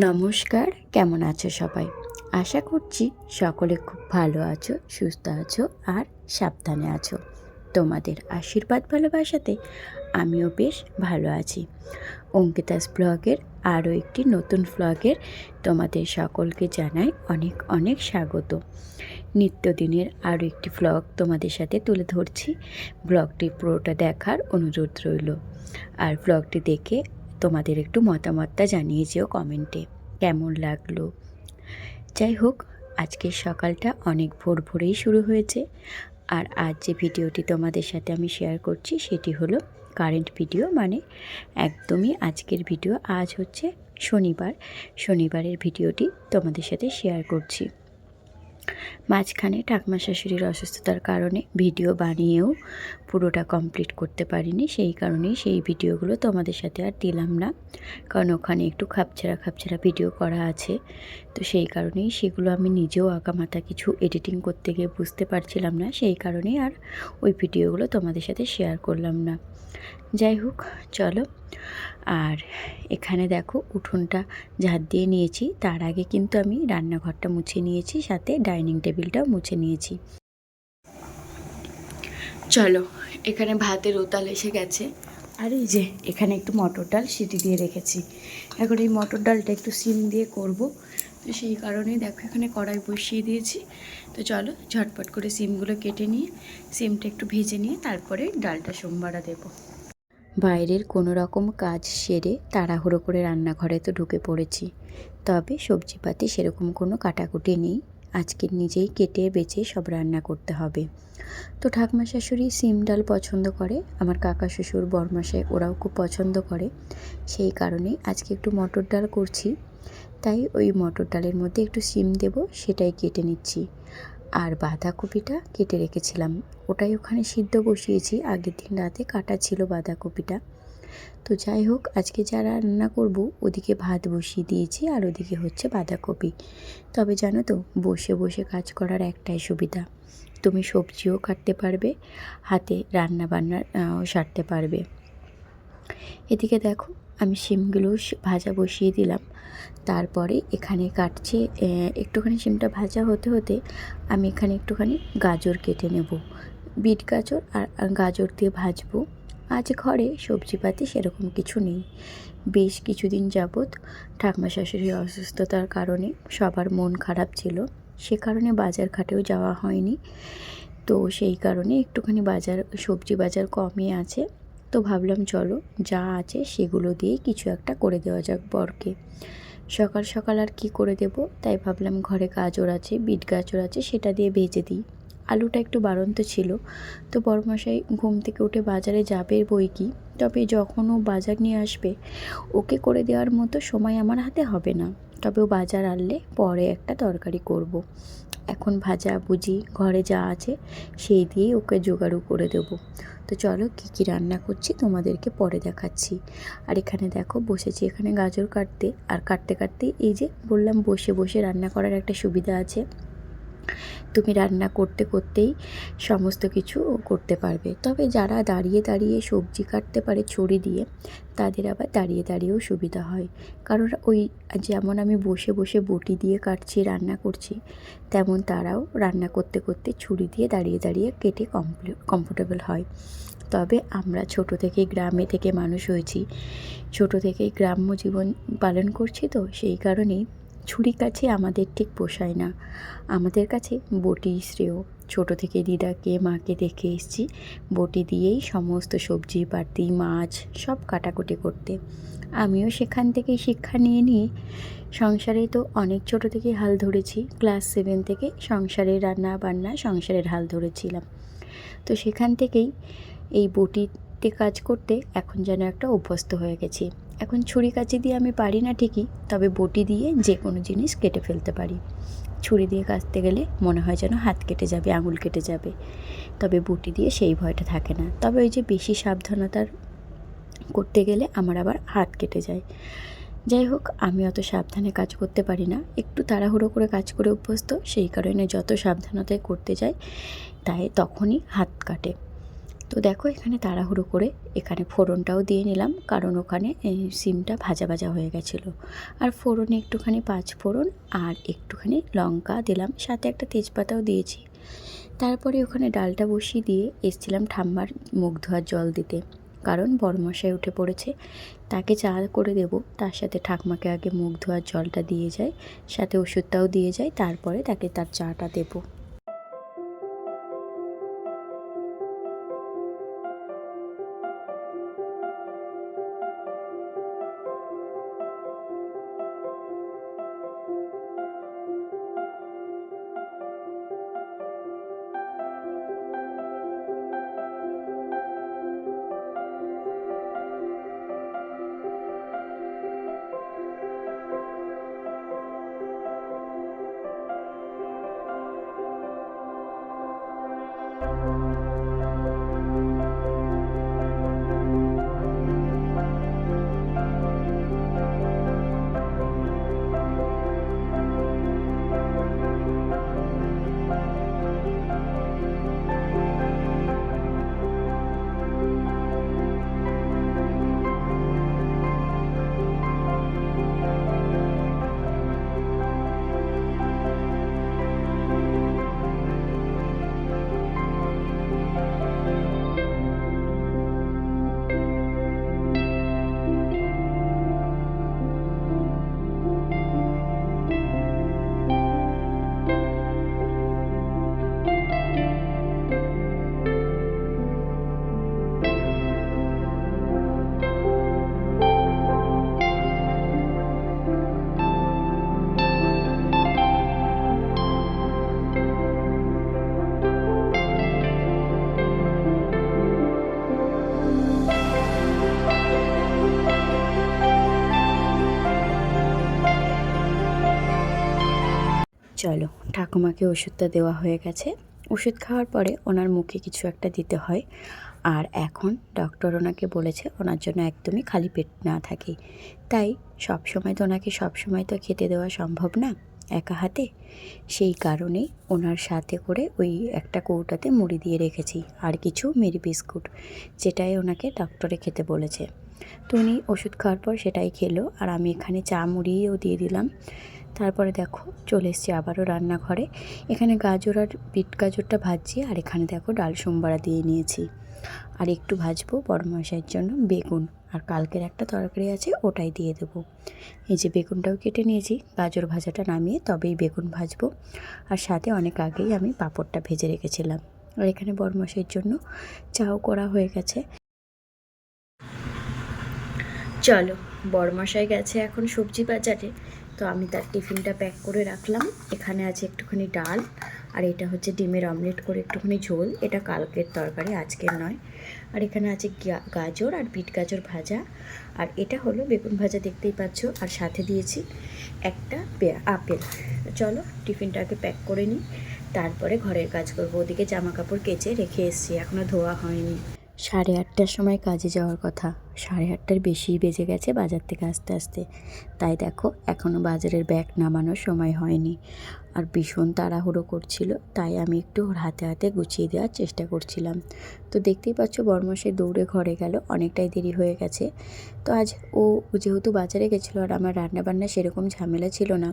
নমস্কার, কেমন আছো সবাই? আশা করছি সকলে খুব ভালো আছো, সুস্থ আছো আর সাবধানে আছো। তোমাদের আশীর্বাদ ভালোবাসাতে আমিও বেশ ভালো আছি। অঙ্কিতাস ব্লগের আরও একটি নতুন ব্লগের তোমাদের সকলকে জানাই অনেক অনেক স্বাগত। নিত্যদিনের আরও একটি ব্লগ তোমাদের সাথে তুলে ধরছি। ব্লগটি পুরোটা দেখার অনুরোধ রইল। আর ব্লগটি দেখে তোমাদের একটু মতামতটা জানিয়ে যেও কমেন্টে কেমন লাগলো। যাই হোক, আজকের সকালটা অনেক ভোর ভোরেই শুরু হয়েছে। আর আজ যে ভিডিওটি তোমাদের সাথে আমি শেয়ার করছি সেটি হলো কারেন্ট ভিডিও, মানে একদমই আজকের ভিডিও। আজ হচ্ছে শনিবারের ভিডিওটি তোমাদের সাথে শেয়ার করছি। মাঝখানে ঠাকুমা শাশুড়ির অসুস্থতার কারণে ভিডিও বানিয়েও পুরোটা কমপ্লিট করতে পারিনি, সেই কারণেই সেই ভিডিওগুলো তোমাদের সাথে আর দিলাম না, কারণ ওখানে একটু খাপছাড়া ভিডিও করা আছে। তো সেই কারণেই সেগুলো আমি নিজেও আঁকামাথা কিছু এডিটিং করতে গিয়ে বুঝতে পারছিলাম না, সেই কারণেই আর ওই ভিডিওগুলো তোমাদের সাথে শেয়ার করলাম না। যাই হোক, চলো। আর এখানে দেখো উঠোনটা ঝাড় দিয়ে নিয়েছি, তার আগে কিন্তু আমি রান্নাঘরটা মুছে নিয়েছি, সাথে ডাইনিং টেবিলটাও মুছে নিয়েছি। চলো, এখানে ভাতের উতাল এসে গেছে। আর এই যে এখানে একটু মটর ডাল সিটি দিয়ে রেখেছি। এখন এই মটর ডালটা একটু সিম দিয়ে করব, তো সেই কারণেই দেখো এখানে কড়াই বসিয়ে দিয়েছি। তো চলো ঝটপট করে সিমগুলো কেটে নিয়ে সিমটা একটু ভেজে নিয়ে তারপরে ডালটা সোমবারা দেবো। বাইরের কোনো রকম কাজ সেরে তাড়াহুড়ো করে রান্নাঘরে তো ঢুকে পড়েছি, তবে সবজিপাতি সেরকম কোনো কাটাকুটি নেই। আজকে নিজেই কেটে বেছে সব রান্না করতে হবে। তো ঠাকুমা শাশুড়ি সিম ডাল পছন্দ করে, আমার কাকা শ্বশুর বরমাসায় ওরাও খুব পছন্দ করে, সেই কারণেই আজকে একটু মটর ডাল করছি। তাই ওই মটর ডালের মধ্যে একটু সিম দেব, সেটাই কেটে নিচ্ছি। আর বাঁধাকপিটা কেটে রেখেছিলাম, ওটাই ওখানে সিদ্ধ বসিয়েছি, আগের দিন রাতে কাটা ছিল বাঁধাকপিটা। তো যাই হোক, আজকে যা রান্না করব ওদিকে ভাত বসিয়ে দিয়েছি আর ওদিকে হচ্ছে বাঁধাকপি। তবে জানো তো, বসে বসে কাজ করার একটাই সুবিধা, তুমি সবজিও কাটতে পারবে, হাতে রান্না বান্নার সারতে পারবে। এদিকে দেখো আমি শিমগুলো ভাজা বসিয়ে দিলাম, তারপরে এখানে কাটছে। একটুখানি শিমটা ভাজা হতে হতে আমি এখানে একটুখানি গাজর কেটে নেব, বিট গাজর আর গাজর দিয়ে ভাজবো। আজ ঘরে সবজিপাতি সেরকম কিছু নেই। বেশ কিছুদিন যাবৎ ঠাকুমা শাশুড়ির অসুস্থতার কারণে সবার মন খারাপ ছিল, সে কারণে বাজার ঘাটেও যাওয়া হয়নি। তো সেই কারণে একটুখানি সবজি বাজার কমই আছে। তো ভাবলাম চলো যা আছে সেগুলো দিয়েই কিছু একটা করে দেওয়া যাক বরকে। সকাল সকাল আর কি করে দেব, তাই ভাবলাম ঘরে গাজর আছে, বিট গাজর আছে, সেটা দিয়ে ভেজে দিই। আলুটা একটু বাড়ন্ত ছিল, তো বড়মশাই ঘুম থেকে উঠে বাজারে যাবে বই কি, তবে যখন ও বাজার নিয়ে আসবে ওকে করে দেওয়ার মতো সময় আমার হাতে হবে না। তবে ও বাজার আনলে পরে একটা তরকারি করব। এখন ভাজা ভুজি ঘরে যা আছে সেই দিয়েই ওকে জোগাড়ও করে দেবো। তো চলো কী কী রান্না করছি তোমাদেরকে পরে দেখাচ্ছি। আর এখানে দেখো বসেছি এখানে গাজর কাটতে, আর কাটতে কাটতে এই যে বললাম বসে বসে রান্না করার একটা সুবিধা আছে, তুমি রান্না করতে করতেই সমস্ত কিছু করতে পারবে। তবে যারা দাঁড়িয়ে দাঁড়িয়ে সবজি কাটতে পারে ছুরি দিয়ে, তাদের আবার দাঁড়িয়ে দাঁড়িয়েও সুবিধা হয়, কারণ ওই যেমন আমি বসে বসে বটি দিয়ে কাটছি রান্না করছি, তেমন তারাও রান্না করতে করতে ছুরি দিয়ে দাঁড়িয়ে দাঁড়িয়ে কেটে কমফোর্টেবল হয়। তবে আমরা ছোট থেকেই গ্রামে থেকে মানুষ হয়েছি, ছোট থেকেই গ্রাম্য জীবন পালন করছি, তো সেই কারণেই ছুরি কাছে আমাদের ঠিক পোষায় না, আমাদের কাছে বটি শ্রেয়। ছোটো থেকে দিদাকে মাকে দেখে এসেছি বটি দিয়েই সমস্ত সবজি পাতি মাছ সব কাটাকুটি করতে। আমিও সেখান থেকেই শিক্ষা নিয়ে সংসারে তো অনেক ছোট থেকে হাল ধরেছি, ক্লাস 7 থেকে সংসারের রান্না বান্না সংসারের হাল ধরেছিলাম। তো সেখান থেকেই এই বটিতে কাজ করতে এখন যেন একটা অভ্যস্ত হয়ে গেছি। এখন ছুরি কাঁচি দিয়ে আমি পারি না ঠিকই, তবে বটি দিয়ে যে কোনো জিনিস কেটে ফেলতে পারি। ছুরি দিয়ে কাটতে গেলে মনে হয় যেন হাত কেটে যাবে, আঙুল কেটে যাবে, তবে বটি দিয়ে সেই ভয়টা থাকে না। তবে ওই যে বেশি সাবধানতার করতে গেলে আমার আবার হাত কেটে যায়। যাই হোক, আমি অত সাবধানে কাজ করতে পারি না, একটু তাড়াহুড়ো করে কাজ করে অভ্যস্ত, সেই কারণে যত সাবধানতায় করতে যাই তাই তখনই হাত কাটে। তো দেখো এখানে তাড়াহুড়ো করে এখানে ফোড়নটাও দিয়ে নিলাম, কারণ ওখানে সিমটা ভাজা ভাজা হয়ে গেছিলো। আর ফোড়নে একটুখানি পাঁচ ফোড়ন আর একটুখানি লঙ্কা দিলাম, সাথে একটা তেজপাতাও দিয়েছি। তারপরে ওখানে ডালটা বসিয়ে দিয়ে এসেছিলাম ঠাম্মার মুখ ধোয়ার জল দিতে, কারণ বড়মশাই উঠে পড়েছে, তাকে চা করে দেব, তার সাথে ঠাকুমাকে আগে মুখ ধোয়ার জলটা দিয়ে যায়, সাথে ওষুধটাও দিয়ে যায়, তারপরে তাকে তার চাটা দেবো। চলো, ঠাকুমাকে ওষুধটা দেওয়া হয়ে গেছে। ওষুধ খাওয়ার পরে ওনার মুখে কিছু একটা দিতে হয়, আর এখন ডক্টর ওনাকে বলেছে ওনার জন্য একদমই খালি পেট না থাকে, তাই সবসময় তো ওনাকে সবসময় তো খেতে দেওয়া সম্ভব না একা হাতে, সেই কারণেই ওনার সাথে করে ওই একটা কৌটাতে মুড়ি দিয়ে রেখেছি আর কিছু মেরি বিস্কুট, যেটাই ওনাকে ডক্টরে খেতে বলেছে। তো উনি ওষুধ খাওয়ার পর সেটাই খেলো, আর আমি এখানে চা মুড়িও দিয়ে দিলাম। তারপরে দেখো চলে এসেছি আবারও রান্নাঘরে। এখানে গাজর আর বিট গাজরটা ভাজছি, আর এখানে দেখো ডাল সোমবারা দিয়ে নিয়েছি, আর একটু ভাজবো বড়মশাইয়ের জন্য বেগুন, আর কালকের একটা তরকারি আছে ওটাই দিয়ে দেবো। এই যে বেগুনটাও কেটে নিয়েছি, গাজর ভাজাটা নামিয়ে তবেই বেগুন ভাজবো, আর সাথে অনেক আগেই আমি পাঁপড়টা ভেজে রেখেছিলাম। আর এখানে বড়মশাইয়ের জন্য চাও করা হয়ে গেছে। চলো, বড়মশাই গেছে এখন সবজি বাজারে, তো আমি তার টিফিনটা প্যাক করে রাখলাম। এখানে আছে একটুখানি ডাল, আর এটা হচ্ছে ডিমের অমলেট করে একটুখানি ঝোল, এটা কালকের তরকারি আজকের নয়। আর এখানে আছে গাজর আর বিট গাজর ভাজা, আর এটা হলো বেগুন ভাজা, দেখতেই পাচ্ছ, আর সাথে দিয়েছি একটা আপেল। চলো টিফিনটাকে প্যাক করে নিই, তারপরে ঘরের কাজ করবো। ওদিকে জামা কাপড় কেচে রেখে এসেছি, এখনও ধোয়া হয়নি। 8:30টার সময় কাজে যাওয়ার কথা, 8:30টার বেশিই বেজে গেছে বাজার থেকে আসতে আসতে, তাই দেখো এখনও বাজারের ব্যাগ নামানোর সময় হয়নি, আর ভীষণ তাড়াহুড়ো করছিল, তাই আমি একটু ওর হাতে হাতে গুছিয়ে দেওয়ার চেষ্টা করছিলাম। তো দেখতেই পাচ্ছ বড়মশাই দৌড়ে ঘরে গেল, অনেকটাই দেরি হয়ে গেছে। তো আজ ও যেহেতু বাজারে গেছিলো, আর আমার রান্নাবান্না সেরকম ঝামেলা ছিল না,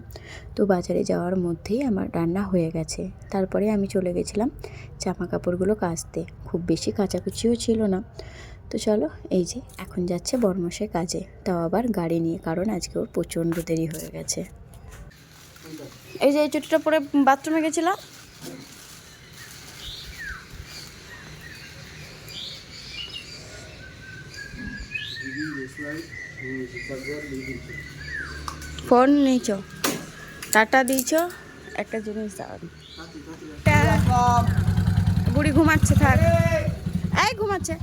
তো বাজারে যাওয়ার মধ্যেই আমার রান্না হয়ে গেছে। তারপরে আমি চলে গেছিলাম জামা কাপড়গুলো কাচতে, খুব বেশি কাচাকুচিও ছিল না। তো চলো, এই যে এখন যাচ্ছে বড়মশাই কাজে, তাও আবার গাড়ি নিয়ে, কারণ আজকে ওর প্রচণ্ড দেরি হয়ে গেছে। এই যে এই চুটিটা পরে বাথরুমে গেছিলাম, ফোন নিয়েছ, টাটা দিয়েছ, একটা জিনিস দাও। বুড়ি ঘুমাচ্ছে, থাক, এই ঘুমাচ্ছে।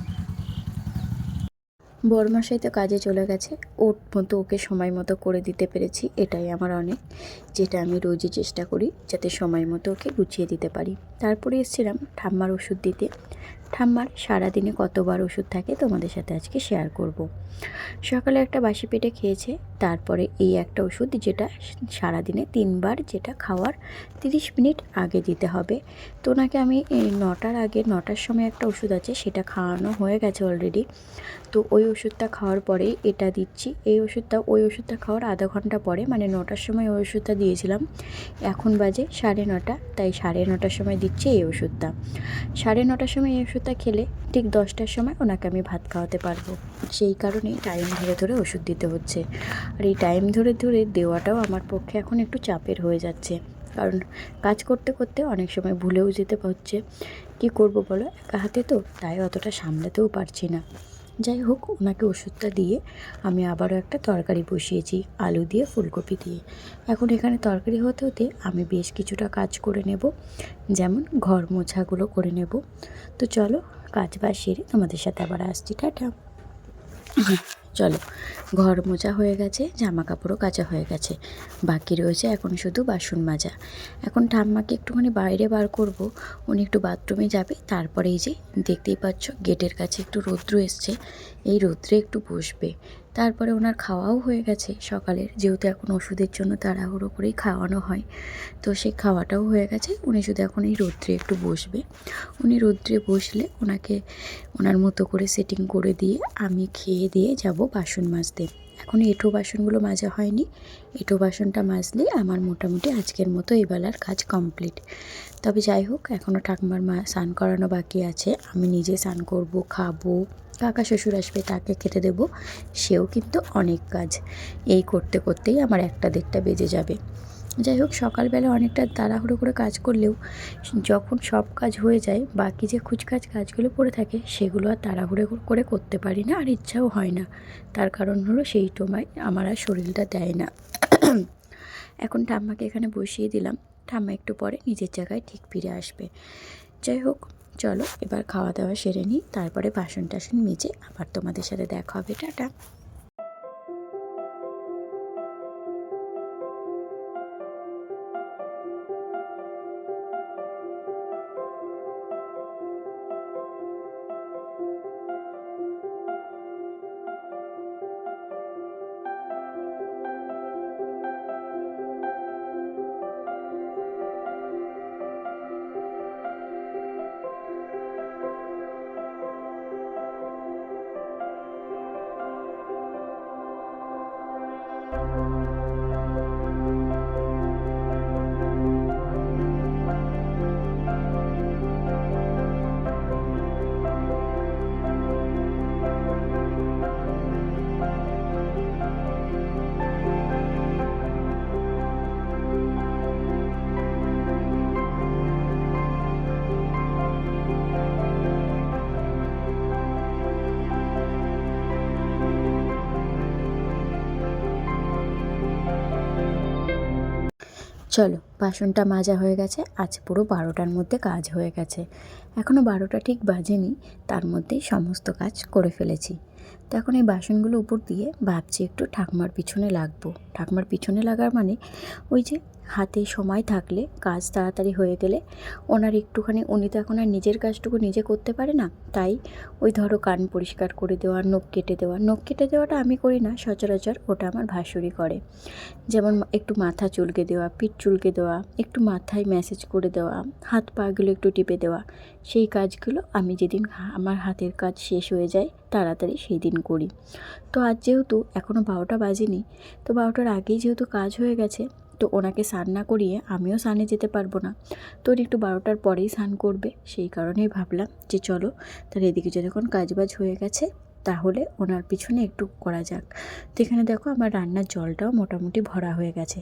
বড়মশাই তো কাজে চলে গেছে, ওর মতো ওকে সময় মতো করে দিতে পেরেছি, এটাই আমার অনেক, যেটা আমি রোজই চেষ্টা করি যাতে সময় মতো ওকে গুছিয়ে দিতে পারি। তারপরে এসেছিলাম ঠাম্মার ওষুধ দিতে, ঠাম্মার সারাদিনে কতবার ওষুধ থাকে তোমাদের সাথে আজকে শেয়ার করব। সকালে একটা বাসি পেটে খেয়েছে, তারপরে এই একটা ওষুধ যেটা সারাদিনে 3বার, যেটা খাওয়ার 30 মিনিট আগে দিতে হবে। তো ওনাকে আমি এই 9টার আগে, 9টার সময় একটা ওষুধ আছে সেটা খাওয়ানো হয়ে গেছে অলরেডি। তো ওই ওষুধটা খাওয়ার পরেই এটা দিচ্ছি। ওই ওষুধটা খাওয়ার আধা ঘন্টা পরে, মানে 9টার সময় ওই ওষুধটা দিয়েছিলাম, এখন বাজে 9:30, তাই 9:30টার সময় দিচ্ছি এই ওষুধটা। 9:30টার সময় এই ওষুধটা খেলে ঠিক 10টার সময় ওনাকে আমি ভাত খাওয়াতে পারবো। সেই কারণেই টাইম ধরে ধরে ওষুধ দিতে হচ্ছে। আর এই টাইম ধরে ধরে দেওয়াটাও আমার পক্ষে এখন একটু চাপের হয়ে যাচ্ছে, কারণ কাজ করতে করতে অনেক সময় ভুলেও যেতে হচ্ছে। কী করব বলো, একা হাতে তো, তাই অতটা সামলাতেও পারছি না। যাই হোক, ওনাকে ওষুধটা দিয়ে আমি আবারও একটা তরকারি বসিয়েছি, আলু দিয়ে ফুলকপি দিয়ে। এখন এখানে তরকারি হতে হতে আমি বেশ কিছুটা কাজ করে নেব, যেমন ঘর মোছাগুলো করে নেব। তো চলো, কাজ বাজ সেরে তোমাদের সাথে আবার আসছি। টাটা। চলো, ঘর মোছা হয়ে গেছে, জামা কাপড়ও কাচা হয়ে গেছে, বাকি রয়েছে এখন শুধু বাসন মাজা। এখন ঠাম্মাকে একটুখানি বাইরে বার করব, উনি একটু বাথরুমে যাবে। তারপরে এই যে দেখতেই পাচ্ছ গেটের কাছে একটু রৌদ্র এসছে, এই রৌদ্রে একটু বসবে। তারপরে ওনার খাওয়াও হয়ে গেছে সকালের, যেহেতু এখন ওষুধের জন্য তাড়াহুড়ো করেই খাওয়ানো হয়, তো সেই খাওয়াটাও হয়ে গেছে। উনি শুধু এখন এই রৌদ্রে একটু বসবে। উনি রৌদ্রে বসলে ওনাকে ওনার মতো করে সেটিং করে দিয়ে আমি খেয়ে দিয়ে যাব বাসন মাজতে। এখন এঁঠো বাসনগুলো মাজা হয়নি, এঁঠো বাসনটা মাজলেই আমার মোটামুটি আজকের মতো এবেলার কাজ কমপ্লিট। তবে যাই হোক, এখনও ঠাকুমার স্নান করানো বাকি আছে। আমি নিজে স্নান করব, খাবো, কাকা শ্বশুর আসবে তাকে খেতে দেবো, সেও কিন্তু অনেক কাজ। এই করতে করতেই আমার 1টা 1:30 বেজে যাবে। যাই হোক, সকালবেলা অনেকটা তাড়াহুড়ো করে কাজ করলেও যখন সব কাজ হয়ে যায়, বাকি যে খুচখাচ কাজগুলো পড়ে থাকে সেগুলো আর তাড়াহুড়ো করে করতে পারি না, আর ইচ্ছাও হয় না। তার কারণ হলো সেই সময় আমার আর শরীরটা দেয় না। এখন ঠাম্মাকে এখানে বসিয়ে দিলাম, ঠাম্মা একটু পরে নিজের জায়গায় ঠিক ফিরে আসবে। যাই হোক, চলো এবার খাওয়া দাওয়া সেরে নিই, তারপরে বাসন টাসন মেজে আবার তোমাদের সাথে দেখা হবে। টাটা। চলো, বাসনটা মাজা হয়ে গেছে, আজ পুরো 12টার মধ্যে কাজ হয়ে গেছে। এখনও 12টা ঠিক বাজেনি, তার মধ্যেই সমস্ত কাজ করে ফেলেছি। তো এখন এই বাসনগুলো উপর দিয়ে ভাবছি একটু ঠাকুমার পিছনে লাগবো। ঠাকুমার পিছনে লাগার মানে ওই যে হাতে সময় থাকলে, কাজ তাড়াতাড়ি হয়ে গেলে ওনার একটুখানি, উনি তো এখন আর নিজের কাজটুকু নিজে করতে পারে না, তাই ওই ধরো কান পরিষ্কার করে দেওয়া, নখ কেটে দেওয়া। নখ কেটে দেওয়াটা আমি করি না সচরাচর, ওটা আমার ভাসুরই করে। যেমন একটু মাথা চুলকে দেওয়া, পিঠ চুলকে দেওয়া, একটু মাথায় ম্যাসেজ করে দেওয়া, হাত পাগুলো একটু টিপে দেওয়া, সেই কাজগুলো আমি যেদিন আমার হাতের কাজ শেষ হয়ে যায় তাড়াতাড়ি সেই দিন করি। তো আজ যেহেতু এখনও 12টা বাজেনি, তো 12টার আগেই যেহেতু কাজ হয়ে গেছে, তো ওনাকে স্নান না করিয়ে আমিও স্নানে যেতে পারবো না। তো উনি একটু 12টার পরেই স্নান করবে, সেই কারণেই ভাবলাম যে চলো তাহলে এদিকে যখন কাজবাজ হয়ে গেছে তাহলে ওনার পিছনে একটু করা যাক। তো এখানে দেখো আমার রান্নার জলটাও মোটামুটি ভরা হয়ে গেছে।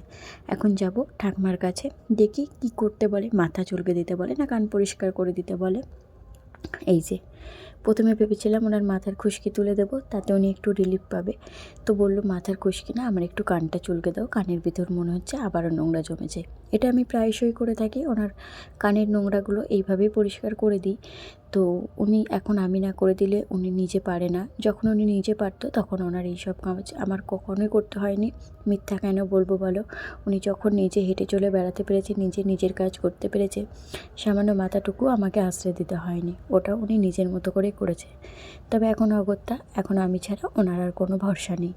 এখন যাব ঠাকুমার কাছে, দেখি কি করতে বলে, মাথা চুলকে দিতে বলে না কান পরিষ্কার করে দিতে বলে। এই যে প্রথমে ভেবেছিলাম ওনার মাথার খুশকি তুলে দেবো, তাতে উনি একটু রিলিফ পাবে। তো বললো মাথার খুশকি না, আমার একটু কানটা চুলকে দাও, কানের ভিতর মনে হচ্ছে আবারও নোংরা জমেছে। এটা আমি প্রায়শই করে থাকি, ওনার কানের নোংরাগুলো এইভাবেই পরিষ্কার করে দিই। তো উনি এখন আমি না করে দিলে উনি নিজে পারে না। যখন উনি নিজে পারতো তখন ওনার এইসব কাজ আমার কখনোই করতে হয়নি। মিথ্যা কেন বলবো বলো? উনি যখন নিজে হেঁটে চলে বেড়াতে পেরেছে, নিজে নিজের কাজ করতে পেরেছে, সামান্য মাথাটুকু আমাকে আশ্রয় দিতে হয়নি। ওটা উনি নিজের মতো করেই করেছে। তবে এখন অগত্যা, এখন আমি ছাড়া ওনার আর কোনো ভরসা নেই।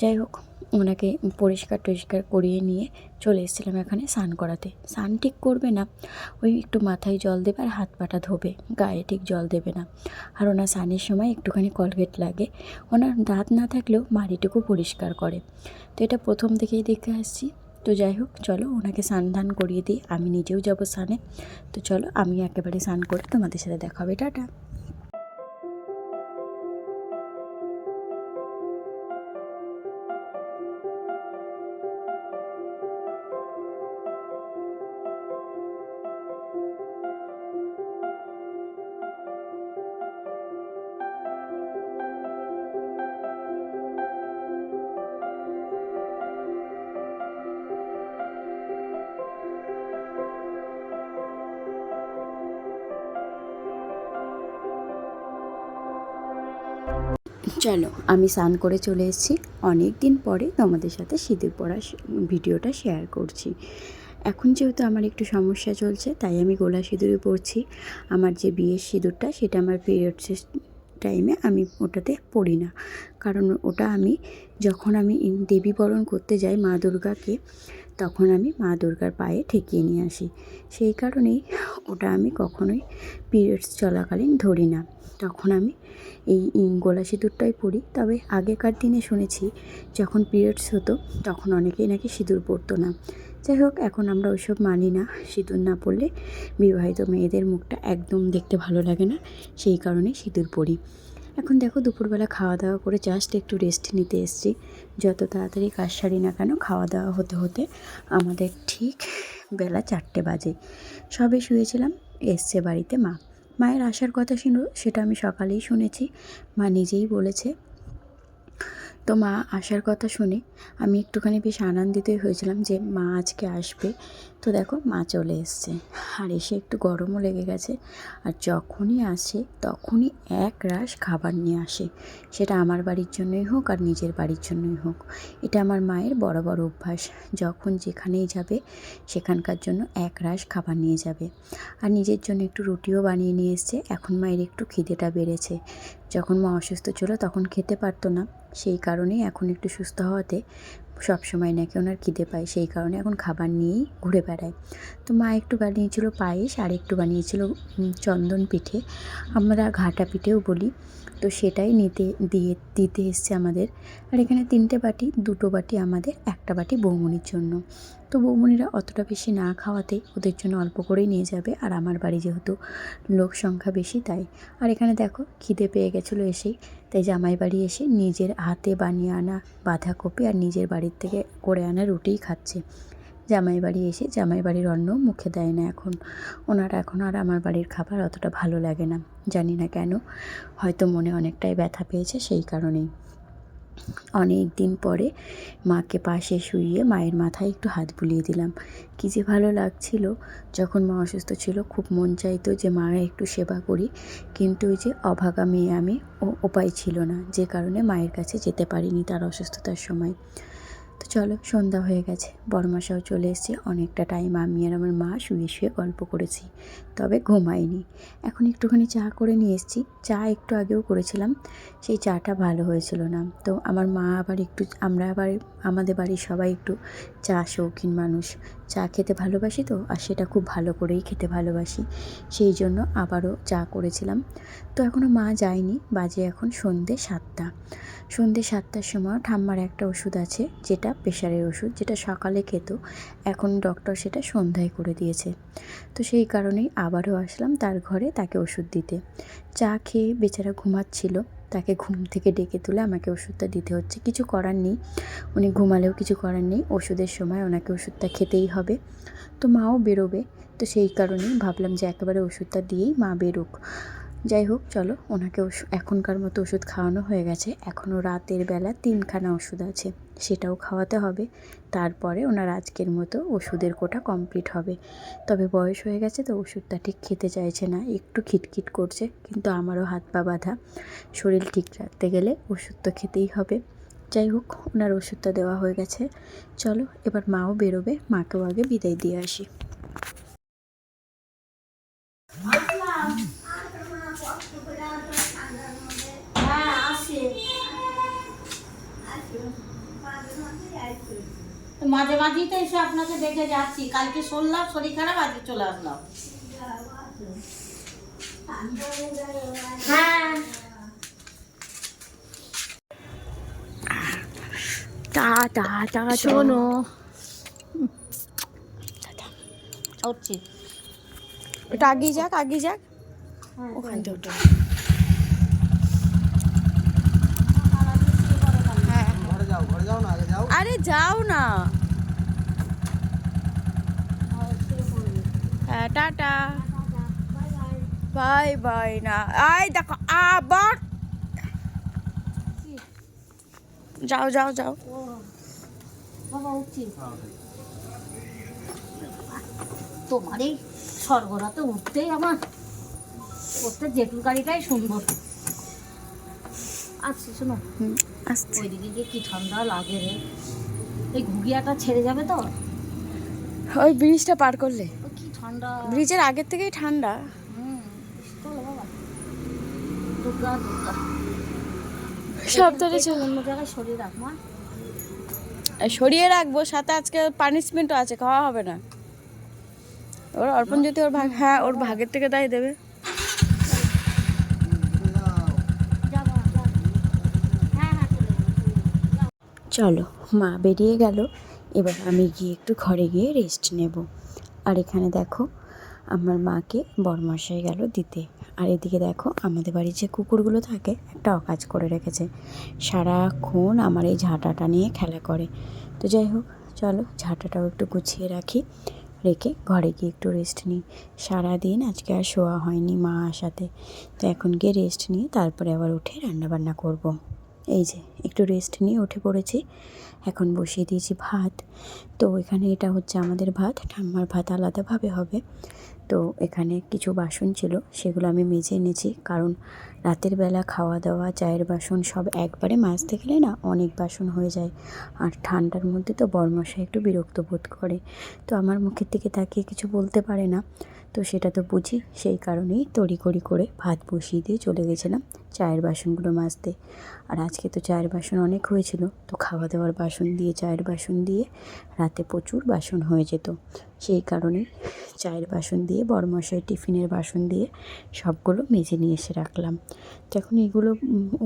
যাই হোক, ওনাকে পরিষ্কার টরিষ্কার করিয়ে নিয়ে চলে এসেছিলাম এখানে স্নান করাতে। স্নান ঠিক করবে না, ওই একটু মাথায় জল দেবে আর হাত পাটা ধোবে, গায়ে ঠিক জল দেবে না। আর ওনার স্নানের সময় একটুখানি কলগেট লাগে। ওনার দাঁত না থাকলেও মাড়িটুকু পরিষ্কার করে। তো এটা প্রথম থেকেই দেখে আসছি। তো যাই হোক, চলো ওনাকে স্নান ধান করিয়ে দিই, আমি নিজেও যাবো স্নানে। তো চলো, আমি একেবারে স্নান করে তোমাদের সাথে দেখা হবে। টাটা। চলো, আমি স্নান করে চলে এসেছি। অনেক দিন পরে তোমাদের সাথে সিঁদুর পরা ভিডিওটা শেয়ার করছি। এখন যেহেতু আমার একটু সমস্যা চলছে, তাই আমি গোলা সিঁদুরে পরছি। আমার যে বিয়ের সিঁদুরটা, সেটা আমার পিরিয়ডসের টাইমে আমি ওটাতে পরি না। কারণ ওটা আমি যখন আমি দেবী বরণ করতে যাই মা দুর্গাকে, তখন আমি মা দুর্গার পায়ে ঠেকিয়ে নিয়ে আসি। সেই কারণেই ওটা আমি কখনোই পিরিয়ডস চলাকালীন ধরি না। তখন আমি এই গোলা সিঁদুরটাই পরি। তবে আগেকার দিনে শুনেছি যখন পিরিয়ডস হতো তখন অনেকেই নাকি সিঁদুর পরতো না। যাই হোক, এখন আমরা ওইসব মানি না। সিঁদুর না পরলে বিবাহিত মেয়েদের মুখটা একদম দেখতে ভালো লাগে না, সেই কারণে সিঁদুর পরি। এখন দেখো, দুপুরবেলা খাওয়া দাওয়া করে জাস্ট একটু রেস্ট নিতে এসেছি। যত তাড়াতাড়ি কাজ সারি না কেন, খাওয়া দাওয়া হতে হতে আমাদের ঠিক বেলা 4টে বাজে। সবে শুয়েছিলাম, এসছে বাড়িতে মা। মায়ের আসার কথা ছিল, সেটা আমি সকালেই শুনেছি। মা নিজেই বলেছে। তো মা আসার কথা শুনে আমি একটুখানি বেশ আনন্দিতই হয়েছিলাম যে মা আজকে আসবে। তো দেখো, মা চলে এসছে। আর এসে একটু গরমও লেগে গেছে। আর যখনই আসে তখনই এক রাশ খাবার নিয়ে আসে, সেটা আমার বাড়ির জন্যই হোক আর নিজের বাড়ির জন্যই হোক। এটা আমার মায়ের বড় বড় অভ্যাস। যখন যেখানেই যাবে সেখানকার জন্য এক রাশ খাবার নিয়ে যাবে। আর নিজের জন্য একটু রুটিও বানিয়ে নিয়ে এসছে। এখন মায়ের একটু খিদেটা বেড়েছে। যখন মা অসুস্থ ছিল তখন খেতে পারতো না, সেই কারণেই এখন একটু সুস্থ হওয়াতে সবসময় নাকি ওনার খিদে পায়, সেই কারণে এখন খাবার নিয়েই ঘুরে বেড়ায়। তো মা একটু বানিয়েছিল পায়েস, আর একটু বানিয়েছিল চন্দন পিঠে, আমরা ঘাটা পিঠেও বলি। তো সেটাই দিতে এসছে আমাদের। আর এখানে 3টে বাটি, 2টো বাটি আমাদের, একটা বাটি বৌমনির জন্য। তো বৌমনিরা অতটা বেশি না খাওয়াতে ওদের জন্য অল্প করেই নিয়ে যাবে। আর আমার বাড়ি যেহেতু লোক সংখ্যা বেশি, তাই। আর এখানে দেখো, খিদে পেয়ে গেছিলো এসেই, তাই জামাই বাড়ি এসে নিজের হাতে বানিয়ে আনা বাঁধাকপি আর নিজের বাড়ির থেকে করে আনা রুটিই খাচ্ছে। জামাই বাড়ি এসে জামাই বাড়ির অন্ন মুখে দেয় না এখন। ওনারা এখন আর আমার বাড়ির খাবার অতটা ভালো লাগে না, জানি না কেন। হয়তো মনে অনেকটাই ব্যথা পেয়েছে, সেই কারণেই। অনেক দিন পরে মাকে পাশে শুইয়ে মায়ের মাথায় একটু হাত বুলিয়ে দিলাম। কী যে ভালো লাগছিল। যখন মা অসুস্থ ছিল খুব মন চাইতো যে মায়ের একটু সেবা করি, কিন্তু ওই যে অভাগা মেয়ে আমি, উপায় ছিল না, যে কারণে মায়ের কাছে যেতে পারিনি তার অসুস্থতার সময়। তো চলো, সন্ধ্যা হয়ে গেছে, বড়মশাও চলে এসেছে। অনেকটা টাইম আমি আর আমার মা শুয়ে শুয়ে গল্প করেছি, তবে ঘুমাইনি। এখন একটুখানি চা করে নিয়ে এসেছি। চা একটু আগেও করেছিলাম, সেই চাটা ভালো হয়েছিল না। তো আমার মা আবার একটু, আমাদের বাড়ির সবাই একটু চা শৌখিন মানুষ, চা খেতে ভালোবাসি তো, আর সেটা খুব ভালো করেই খেতে ভালোবাসি, সেই জন্য আবারও চা করেছিলাম। তো এখনও মা যায়নি, বাজে এখন সন্ধ্যে 7টা। সন্ধ্যে 7টার সময় ঠাম্মার একটা ওষুধ আছে, যেটা প্রেশারের ওষুধ, যেটা সকালে খেত, এখন ডক্টর সেটা সন্ধ্যায় করে দিয়েছে। তো সেই কারণেই আবারও আসলাম তার ঘরে তাকে ওষুধ দিতে। চা খেয়ে বেচারা ঘুমাচ্ছিল, তাকে ঘুম থেকে ডেকে তুলে আমাকে ওষুধটা দিতে হচ্ছে। কিছু করার নেই, উনি ঘুমালেও কিছু করার নেই, ওষুধের সময় ওনাকে ওষুধটা খেতেই হবে। তো মাও বেরোবে, তো সেই কারণেই ভাবলাম যে একেবারে ওষুধটা দিয়েই মা বেরোক। যাই হোক চলো, ওনাকে এখনকার মতো ওষুধ খাওয়ানো হয়ে গেছে। এখনও রাতের বেলা 3খানা ওষুধ আছে, সেটাও খাওয়াতে হবে। তারপরে ওনার আজকের মতো ওষুধের কোটা কমপ্লিট হবে। তবে বয়স হয়ে গেছে তো ওষুধটা ঠিক খেতে চাইছে না, একটু খিটখিট করছে। কিন্তু আমারও হাত পা বাঁধা, শরীর ঠিক রাখতে গেলে ওষুধ তো খেতেই হবে। যাই হোক, ওনার ওষুধটা দেওয়া হয়ে গেছে। চলো এবার মাও বেরোবে, মাকেও আগে বিদায় দিয়ে আসি। মাঝে মাঝেই তো এসে আপনাকে দেখে যাচ্ছি, কালকে শুনলাম শরীর খারাপ, আজকে চলে আসলাম। হ্যাঁ শোনো, উঠছি। ওটা আগিয়ে যাক, আগিয়ে যাক, ওখান থেকে ওঠো। হ্যাঁ, ঘরে যাও না, আগে যাও। আরে যাও না। হ্যাঁ, টাটা, বাই বাই। না আয় দেখো আবার, যাও যাও যাও। বাবা উঠছি। তোমার এই স্বর্গরাতে উঠতেই আমার উঠতে জেঠুর গাড়িটাই সুন্দর। আচ্ছা শোনো, আসছে। ওইদিকে যে কি ঠান্ডা লাগে রে, এই ঘুগিয়াটা ছেড়ে যাবে তো? ওই ব্রিজটা পার করলে, ও কি ঠান্ডা। ব্রিজের আগের থেকেই ঠান্ডা। চলো বাবা, দুর্গা দুর্গা। সাবধানে চলো। অন্য জায়গায় সরিয়ে রাখ মা। সরিয়ে রাখবো, সাথে আজকে পানিশমেন্টও আছে, খাওয়া হবে না। ওর অর্পণ যদি ওর ভাগ, হ্যাঁ ওর ভাগের থেকে তাই দেবে। চলো, মা বেরিয়ে গেল, এবার আমি গিয়ে একটু ঘরে গিয়ে রেস্ট নেব। আর এখানে দেখো, আমার মাকে বরমশাই গেল দিতে। আর এদিকে দেখো, আমাদের বাড়ির যে কুকুরগুলো থাকে, একটা অকাজ করে রেখেছে, সারাক্ষণ আমার এই ঝাঁটাটা নিয়ে খেলা করে। তো যাই হোক চলো, ঝাঁটাটাও একটু গুছিয়ে রাখি, রেখে ঘরে গিয়ে একটু রেস্ট নিই। সারাদিন আজকে আর শোয়া হয়নি মা আসাতে, তো এখন গিয়ে রেস্ট নিয়ে তারপরে আবার উঠে রান্নাবান্না করব। এই যে একটু রেস্ট নিয়ে উঠে পড়েছি, এখন বসিয়ে দিয়েছি ভাত। তো এখানে এটা হচ্ছে আমাদের ভাত, ঠাম্মার ভাত আলাদাভাবে হবে। তো এখানে কিছু বাসন ছিল, সেগুলো আমি মেজে এনেছি, কারণ রাতের বেলা খাওয়া দাওয়া, চায়ের বাসন সব একবারে মাজতে গেলে না অনেক বাসন হয়ে যায়। আর ঠান্ডার মধ্যে তো বরমশাই একটু বিরক্ত বোধ করে, তো আমার মুখের দিকে তাকিয়ে কিছু বলতে পারে না। তো সেটা তো বুঝি, সেই কারণেই তড়িঘড়ি করে ভাত বসিয়ে দিয়ে চলে গেছিলাম চায়ের বাসনগুলো মাজতে। আর আজকে তো চায়ের বাসন অনেক হয়েছিল, তো খাওয়া দাওয়ার বাসন দিয়ে, চায়ের বাসন দিয়ে রাতে প্রচুর বাসন হয়ে যেত। সেই কারণে চায়ের বাসন দিয়ে, বড়মশাই টিফিনের বাসন দিয়ে সবগুলো মেজে নিয়ে এসে রাখলাম। তো এখন এগুলো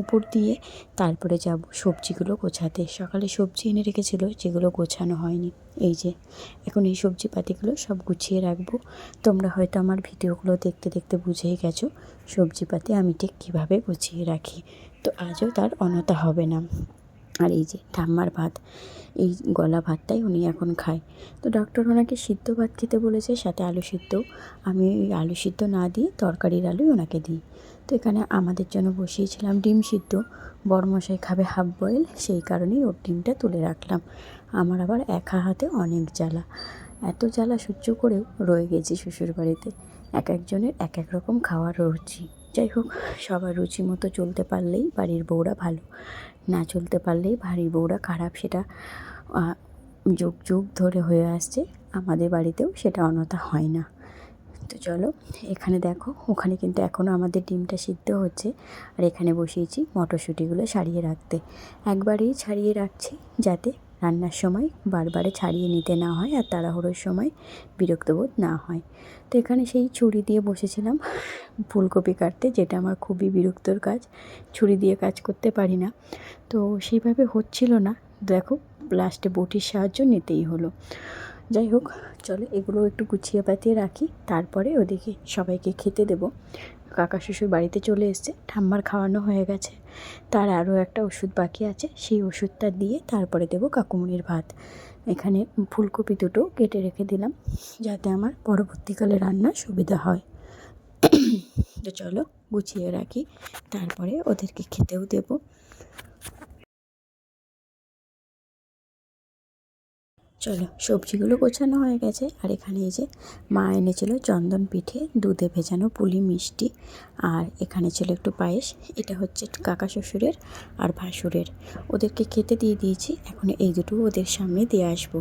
উপর দিয়ে তারপরে যাব সবজিগুলো গোছাতে। সকালে সবজি এনে রেখেছিল, যেগুলো গোছানো হয়নি। এই যে এখন এই সবজিপাতিগুলো সব গুছিয়ে রাখবো। তোমরা হয়তো আমার ভিডিওগুলো দেখতে দেখতে বুঝেই গেছো সবজিপাতি আমি ঠিক কীভাবে গুছিয়ে রাখি। তো আজও তার অনতা হবে না। আর এই যে ঠাম্মার ভাত, এই গলা ভাতটাই উনি এখন খায়। তো ডক্টর ওনাকে সিদ্ধ ভাত খেতে বলেছে, সাথে আলু সিদ্ধ। আমি ওই আলু সিদ্ধ না দিয়ে তরকারির আলুই ওনাকে দিই। তো এখানে আমাদের জন্য বসিয়েছিলাম ডিম সিদ্ধ, বড়মশাই খাবে হাফ বয়েল, সেই কারণেই ওর ডিমটা তুলে রাখলাম। আমার আবার একা হাতে অনেক জ্বালা, এত জ্বালা সহ্য করেও রয়ে গেছি শ্বশুরবাড়িতে। এক একজনের এক এক রকম খাওয়ার রুচি। যাই হোক, সবার রুচি মতো চলতে পারলেই বাড়ির বউরা ভালো, না চলতে পারলেই বাড়ির বউরা খারাপ। সেটা যুগ যুগ ধরে হয়ে আসছে, আমাদের বাড়িতেও সেটা অনথা হয় না। তো চলো, এখানে দেখো, ওখানে কিন্তু এখনও আমাদের ডিমটা সিদ্ধ হচ্ছে। আর এখানে বসিয়েছি মটরশুঁটিগুলো ছাড়িয়ে রাখতে। একবারেই ছাড়িয়ে রাখছি, যাতে রান্নার সময় বারবারে ছাড়িয়ে নিতে না হয়, আর তাড়াহুড়োর সময় বিরক্তবোধ না হয়। তো এখানে সেই ছুরি দিয়ে বসেছিলাম ফুলকপি কাটতে, যেটা আমার খুবই বিরক্তর কাজ, ছুরি দিয়ে কাজ করতে পারি না। তো সেইভাবে হচ্ছিল না, দেখো লাস্টে বটির সাহায্য নিতেই হলো। যাই হোক চলো, এগুলো একটু গুছিয়ে পাতিয়ে রাখি, তারপরে ওদিকে সবাইকে খেতে দেব। কাকা শ্বশুর বাড়িতে চলে এসছে, ঠাম্মার খাওয়ানো হয়ে গেছে, তার আরও একটা ওষুধ বাকি আছে, সেই ওষুধটা দিয়ে তারপরে দেবো কাকুমনির ভাত। এখানে ফুলকপি দুটো কেটে রেখে দিলাম, যাতে আমার পরবর্তীকালে রান্নার সুবিধা হয়। তো চলো গুছিয়ে রাখি, তারপরে ওদেরকে খেতেও দেবো। চলো সবজিগুলো গোছানো হয়ে গেছে। আর এখানে এই যে মা এনেছিল চন্দন পিঠে, দুধে ভেজানো পুলি মিষ্টি, আর এখানে ছিল একটু পায়েস। এটা হচ্ছে কাকা শ্বশুরের আর ভাসুরের, ওদেরকে খেতে দিয়ে দিয়েছি। এখন এই দুটো ওদের সামনে দিয়ে আসবো।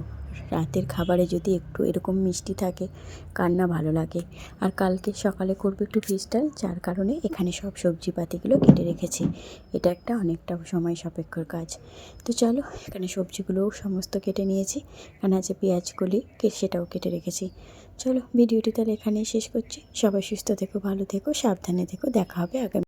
রাতের খাবারে যদি একটু এরকম মিষ্টি থাকে কার না ভালো লাগে। আর কালকে সকালে করবো একটু ফিস্টাল, যার কারণে এখানে সব সবজিপাতিগুলো কেটে রেখেছি। এটা একটা অনেকটা সময় সাপেক্ষর কাজ। তো চলো এখানে সবজিগুলোও সমস্ত কেটে নিয়েছি। এখানে আছে পেঁয়াজ কলি, সেটাও কেটে রেখেছি। চলো ভিডিওটি তাহলে এখানেই শেষ করছি। সবাই সুস্থ থেকো, ভালো থেকো, সাবধানে থেকো। দেখা হবে আগামী